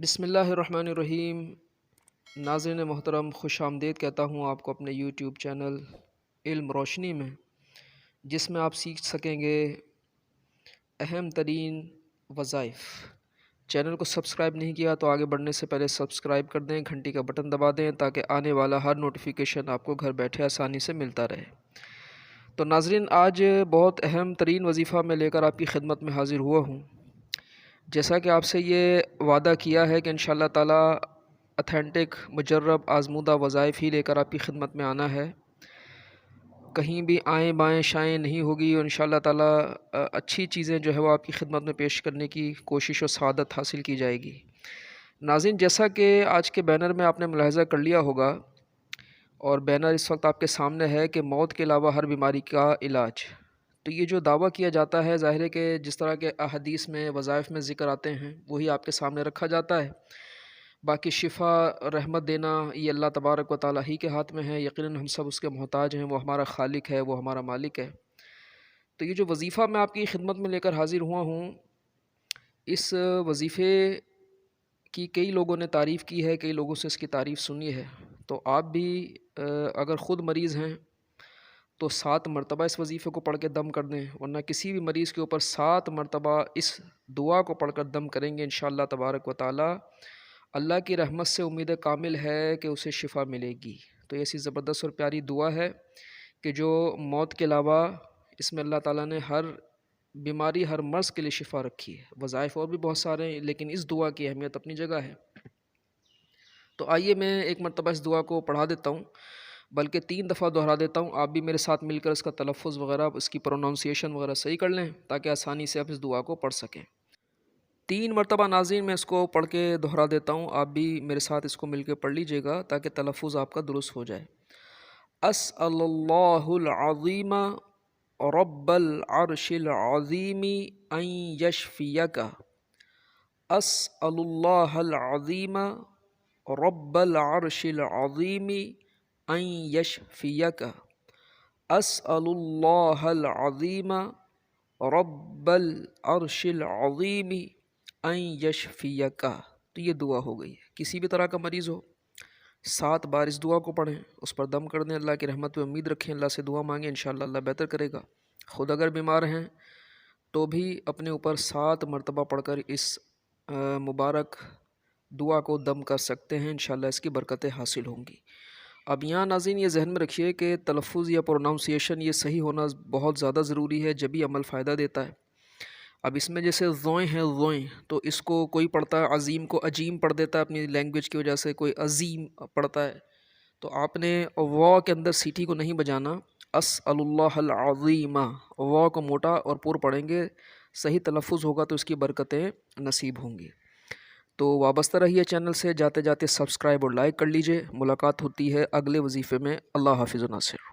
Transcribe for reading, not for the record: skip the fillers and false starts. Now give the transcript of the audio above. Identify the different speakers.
Speaker 1: بسم اللہ الرحمن الرحیم۔ ناظرین محترم، خوش آمدید کہتا ہوں آپ کو اپنے یوٹیوب چینل علم روشنی میں، جس میں آپ سیکھ سکیں گے اہم ترین وظائف۔ چینل کو سبسکرائب نہیں کیا تو آگے بڑھنے سے پہلے سبسکرائب کر دیں، گھنٹی کا بٹن دبا دیں تاکہ آنے والا ہر نوٹیفیکیشن آپ کو گھر بیٹھے آسانی سے ملتا رہے۔ تو ناظرین، آج بہت اہم ترین وظیفہ میں لے کر آپ کی خدمت میں حاضر ہوا ہوں۔ جیسا کہ آپ سے یہ وعدہ کیا ہے کہ انشاءاللہ تعالیٰ اتھینٹک، مجرب، آزمودہ وظائف ہی لے کر آپ کی خدمت میں آنا ہے، کہیں بھی آئیں بائیں شائیں نہیں ہوگی، اور انشاءاللہ تعالیٰ اچھی چیزیں جو ہے وہ آپ کی خدمت میں پیش کرنے کی کوشش و سعادت حاصل کی جائے گی۔ ناظرین، جیسا کہ آج کے بینر میں آپ نے ملاحظہ کر لیا ہوگا، اور بینر اس وقت آپ کے سامنے ہے کہ موت کے علاوہ ہر بیماری کا علاج۔ تو یہ جو دعویٰ کیا جاتا ہے، ظاہر ہے کہ جس طرح کے احادیث میں، وظائف میں ذکر آتے ہیں، وہی آپ کے سامنے رکھا جاتا ہے۔ باقی شفا، رحمت دینا، یہ اللہ تبارک و تعالیٰ ہی کے ہاتھ میں ہے۔ یقیناً ہم سب اس کے محتاج ہیں، وہ ہمارا خالق ہے، وہ ہمارا مالک ہے۔ تو یہ جو وظیفہ میں آپ کی خدمت میں لے کر حاضر ہوا ہوں، اس وظیفے کی کئی لوگوں نے تعریف کی ہے، کئی لوگوں سے اس کی تعریف سنی ہے۔ تو آپ بھی اگر خود مریض ہیں تو 7 مرتبہ اس وظیفے کو پڑھ کے دم کر دیں، ورنہ کسی بھی مریض کے اوپر 7 مرتبہ اس دعا کو پڑھ کر دم کریں گے، انشاءاللہ تبارک و تعالی اللہ کی رحمت سے امید کامل ہے کہ اسے شفا ملے گی۔ تو ایسی زبردست اور پیاری دعا ہے کہ جو موت کے علاوہ اس میں اللہ تعالیٰ نے ہر بیماری، ہر مرض کے لیے شفا رکھی ہے۔ وظائف اور بھی بہت سارے ہیں، لیکن اس دعا کی اہمیت اپنی جگہ ہے۔ تو آئیے میں ایک مرتبہ اس دعا کو پڑھا دیتا ہوں، بلکہ 3 دفعہ دہرا دیتا ہوں۔ آپ بھی میرے ساتھ مل کر اس کا تلفظ وغیرہ، اس کی پروننسیشن وغیرہ صحیح کر لیں تاکہ آسانی سے آپ اس دعا کو پڑھ سکیں۔ 3 مرتبہ ناظرین میں اس کو پڑھ کے دہرا دیتا ہوں، آپ بھی میرے ساتھ اس کو مل کے پڑھ لیجئے گا تاکہ تلفظ آپ کا درست ہو جائے۔ اسأل اللہ العظیم رب العرش العظیم ان یشفیک۔ اسأل اللہ العظیم رب العرش العظیم ان یشفیک۔ اسأل اللہ العظیم رب العرش العظیم ان یشفیک۔ تو یہ دعا ہو گئی ہے۔ کسی بھی طرح کا مریض ہو، 7 بار اس دعا کو پڑھیں، اس پر دم کر دیں، اللہ کی رحمت پہ امید رکھیں، اللہ سے دعا مانگیں، انشاءاللہ اللہ بہتر کرے گا۔ خود اگر بیمار ہیں تو بھی اپنے اوپر 7 مرتبہ پڑھ کر اس مبارک دعا کو دم کر سکتے ہیں، انشاءاللہ اس کی برکتیں حاصل ہوں گی۔ اب یہاں ناظرین یہ ذہن میں رکھیے کہ تلفظ یا پروننسیشن یہ صحیح ہونا بہت زیادہ ضروری ہے، جبھی عمل فائدہ دیتا ہے۔ اب اس میں جیسے زوئیں ہیں، زوئیں، تو اس کو کوئی پڑھتا ہے عظیم کو عجیم پڑھ دیتا ہے اپنی لینگویج کی وجہ سے، کوئی عظیم پڑھتا ہے، تو آپ نے وا کے اندر سیٹی کو نہیں بجانا۔ اسأل اللہ العظیم، وا کو موٹا اور پر پڑھیں گے، صحیح تلفظ ہوگا تو اس کی برکتیں نصیب ہوں گی۔ تو وابستہ رہیے چینل سے، جاتے جاتے سبسکرائب اور لائک کر لیجئے۔ ملاقات ہوتی ہے اگلے وظیفے میں۔ اللہ حافظ و ناصر۔